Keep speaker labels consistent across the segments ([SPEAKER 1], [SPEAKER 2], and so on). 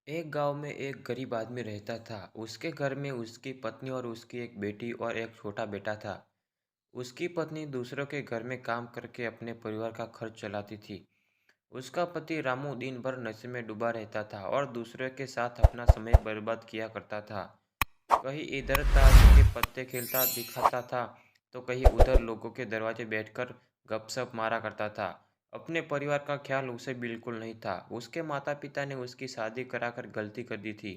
[SPEAKER 1] एक गांव में एक गरीब आदमी रहता था। उसके घर में उसकी पत्नी और उसकी एक बेटी और एक छोटा बेटा था। उसकी पत्नी दूसरों के घर में काम करके अपने परिवार का खर्च चलाती थी। उसका पति रामू दिन भर नशे में डूबा रहता था और दूसरों के साथ अपना समय बर्बाद किया करता था। कहीं इधर ताश के पत्ते खेलता दिखाता था, तो कहीं उधर लोगों के दरवाजे बैठकर गपशप मारा करता था। अपने परिवार का ख्याल उसे बिल्कुल नहीं था। उसके माता पिता ने उसकी शादी कराकर गलती कर दी थी।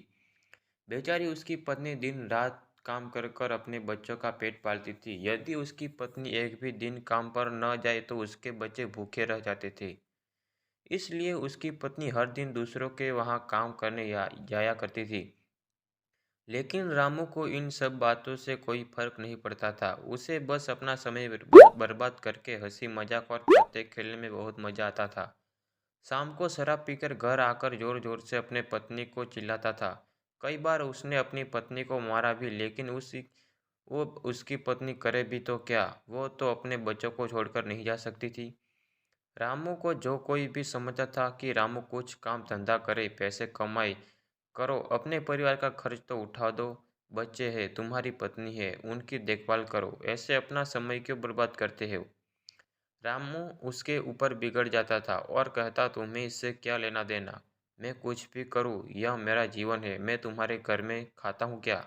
[SPEAKER 1] बेचारी उसकी पत्नी दिन रात काम कर कर अपने बच्चों का पेट पालती थी। यदि उसकी पत्नी एक भी दिन काम पर न जाए तो उसके बच्चे भूखे रह जाते थे। इसलिए उसकी पत्नी हर दिन दूसरों के वहाँ काम करने जाया करती थी। लेकिन रामू को इन सब बातों से कोई फर्क नहीं पड़ता था। उसे बस अपना समय बर्बाद करके हंसी मजाक और पत्ते खेलने में बहुत मजा आता था। शाम को शराब पीकर घर आकर जोर जोर से अपने पत्नी को चिल्लाता था। कई बार उसने अपनी पत्नी को मारा भी, लेकिन वो उसकी पत्नी करे भी तो क्या, वो तो अपने बच्चों को छोड़कर नहीं जा सकती थी। रामू को जो कोई भी समझता था कि रामू कुछ काम धंधा करे, पैसे कमाए, करो, अपने परिवार का खर्च तो उठा दो। बच्चे हैं, तुम्हारी पत्नी है, उनकी देखभाल करो, ऐसे अपना समय क्यों बर्बाद करते हो। रामू उसके ऊपर बिगड़ जाता था और कहता, तुम्हें इससे क्या लेना देना। मैं कुछ भी करूँ, यह मेरा जीवन है, मैं तुम्हारे घर में खाता हूँ क्या।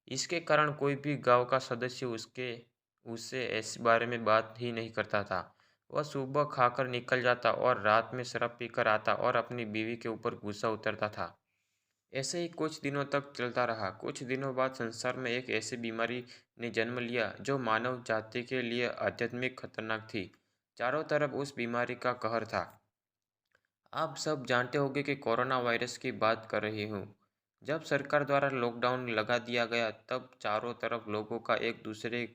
[SPEAKER 1] इसके कारण कोई भी गांव का सदस्य उससे इस बारे में बात ही नहीं करता था। वह सुबह खाकर निकल जाता और रात में शराब पीकर आता और अपनी बीवी के ऊपर गुस्सा उतरता था। ऐसे ही कुछ दिनों तक चलता रहा। कुछ दिनों बाद संसार में एक ऐसी बीमारी ने जन्म लिया जो मानव जाति के लिए आध्यात्मिक खतरनाक थी। चारों तरफ उस बीमारी का कहर था। आप सब जानते होंगे कि कोरोना वायरस की बात कर रही हूँ। जब सरकार द्वारा लॉकडाउन लगा दिया गया, तब चारों तरफ लोगों का एक दूसरे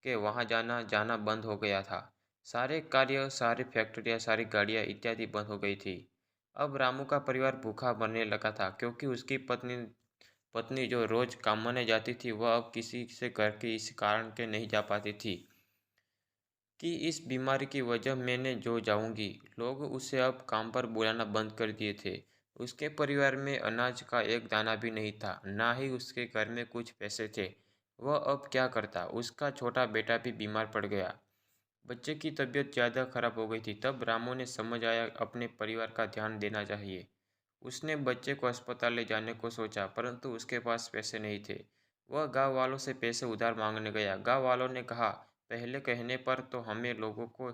[SPEAKER 1] के वहाँ जाना जाना बंद हो गया था। सारे कार्य, सारी फैक्ट्रियाँ, सारी गाड़ियाँ इत्यादि बंद हो गई थी। अब रामू का परिवार भूखा मरने लगा था, क्योंकि उसकी पत्नी पत्नी जो रोज कमाने जाती थी, वह अब किसी से घर के इस कारण के नहीं जा पाती थी कि इस बीमारी की वजह मैंने जो जाऊंगी। लोग उसे अब काम पर बुलाना बंद कर दिए थे। उसके परिवार में अनाज का एक दाना भी नहीं था, ना ही उसके घर में कुछ पैसे थे। वह अब क्या करता। उसका छोटा बेटा भी बीमार पड़ गया। बच्चे की तबीयत ज़्यादा खराब हो गई थी। तब रामू ने समझ आया अपने परिवार का ध्यान देना चाहिए। उसने बच्चे को अस्पताल ले जाने को सोचा, परंतु उसके पास पैसे नहीं थे। वह गांव वालों से पैसे उधार मांगने गया। गांव वालों ने कहा, पहले कहने पर तो हमें लोगों को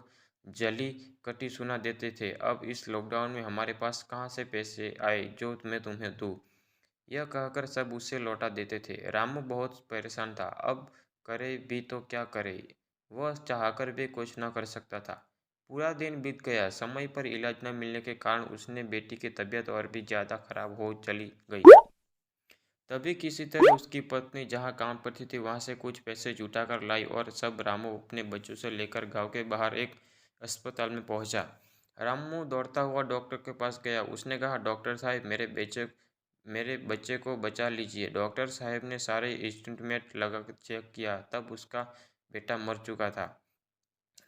[SPEAKER 1] जली कटी सुना देते थे, अब इस लॉकडाउन में हमारे पास कहाँ से पैसे आए जो मैं तुम्हें दूँ। यह कहकर सब उसे लौटा देते थे। रामू बहुत परेशान था। अब करे भी तो क्या करे। वह चाहकर भी कुछ न कर सकता था। पूरा दिन बीत गया। समय पर इलाज न मिलने के कारण उसने बेटी की तबीयत और भी ज़्यादा खराब हो चली गई। तभी किसी तरह उसकी पत्नी जहाँ काम करती थी वहाँ से कुछ पैसे जुटा कर लाई और सब रामू अपने बच्चों से लेकर गांव के बाहर एक अस्पताल में पहुंचा। रामू दौड़ता हुआ डॉक्टर के पास गया। उसने कहा, डॉक्टर साहब, मेरे बच्चे को बचा लीजिए। डॉक्टर साहब ने सारे इंस्ट्रूमेंट लगा चेक किया, तब उसका बेटा मर चुका था।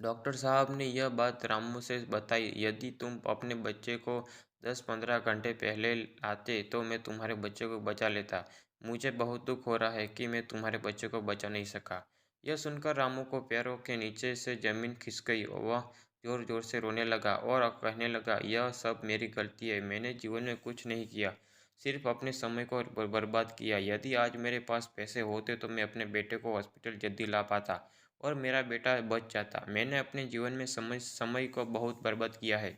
[SPEAKER 1] डॉक्टर साहब ने यह बात रामू से बताई। यदि तुम अपने बच्चे को 10-15 घंटे पहले आते तो मैं तुम्हारे बच्चे को बचा लेता। मुझे बहुत दुख हो रहा है कि मैं तुम्हारे बच्चे को बचा नहीं सका। यह सुनकर रामू को पैरों के नीचे से जमीन खिसक गई। वह जोर जोर से रोने लगा और कहने लगा, यह सब मेरी गलती है। मैंने जीवन में कुछ नहीं किया, सिर्फ अपने समय को बर्बाद किया। यदि आज मेरे पास पैसे होते तो मैं अपने बेटे को हॉस्पिटल जल्दी ला पाता और मेरा बेटा बच जाता। मैंने अपने जीवन में समय समय को बहुत बर्बाद किया है,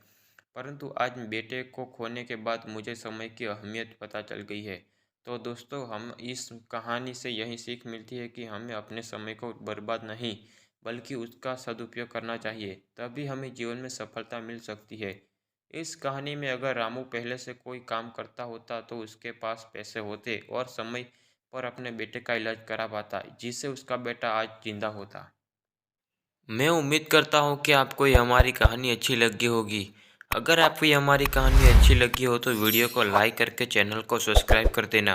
[SPEAKER 1] परंतु आज बेटे को खोने के बाद मुझे समय की अहमियत पता चल गई है। तो दोस्तों, हम इस कहानी से यही सीख मिलती है कि हमें अपने समय को बर्बाद नहीं, बल्कि उसका सदुपयोग करना चाहिए। तभी हमें जीवन में सफलता मिल सकती है। इस कहानी में अगर रामू पहले से कोई काम करता होता तो उसके पास पैसे होते और समय पर अपने बेटे का इलाज करा पाता, जिससे उसका बेटा आज जिंदा होता। मैं उम्मीद करता हूँ कि आपको ये हमारी कहानी अच्छी लगी होगी। अगर आपको ये हमारी कहानी अच्छी लगी हो तो वीडियो को लाइक करके चैनल को सब्सक्राइब कर देना।